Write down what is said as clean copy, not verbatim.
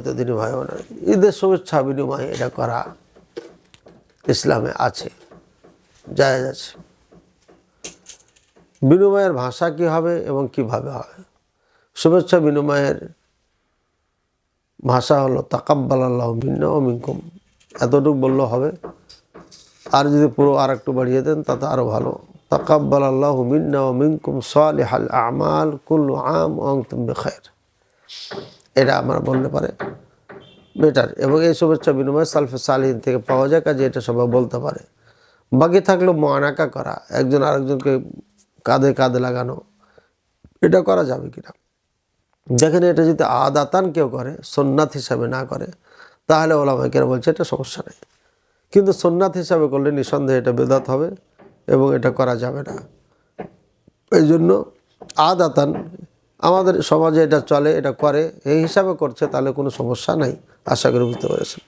সম্মানিত দিনী ভাই বোনেরা, ঈদের শুভেচ্ছা বিনিময় এটা করা ইসলামে আছে, জায়েজ আছে। বিনিময়ের ভাষা কী হবে এবং কিভাবে হবে? শুভেচ্ছা বিনিময়ের ভাষা হলো তাকাব্বালাল্লাহু মিন্না ওয়া মিনকুম, এতটুকু বললেও হবে। আর যদি পুরো আর একটু বাড়িয়ে দেন তাতে আরও ভালো। তাকাব্বালাল্লাহু মিন্না ওয়া মিনকুম সালিহাল আমাল কুল্লু আম ওয়া আনতুম বিখাইর, এটা আমরা বললে পারে বেটার। এবং এই শুভেচ্ছা বিনিময় সালফে সালিহিন থেকে পাওয়া যায়, কাজে এটা সবাই বলতে পারে। বাকি থাকলো মুআনাকা করা, একজন আরেকজনকে কাঁধে কাঁধে লাগানো, এটা করা যাবে কিনা? যেখানে এটা যদি আদাতান কেউ করে, সুন্নাত হিসাবে না করে, তাহলে ওলামায়ে কেরাম বলছে এটা সমস্যা নেই। কিন্তু সুন্নাত হিসাবে করলে নিঃসন্দেহে এটা বেদাত হবে এবং এটা করা যাবে না। এই জন্য আদাতান আমাদের সমাজে এটা চলে, এটা করে, এই হিসাবে করছে, তাহলে কোনো সমস্যা নাই। আশা করি বুঝতে পেরেছেন।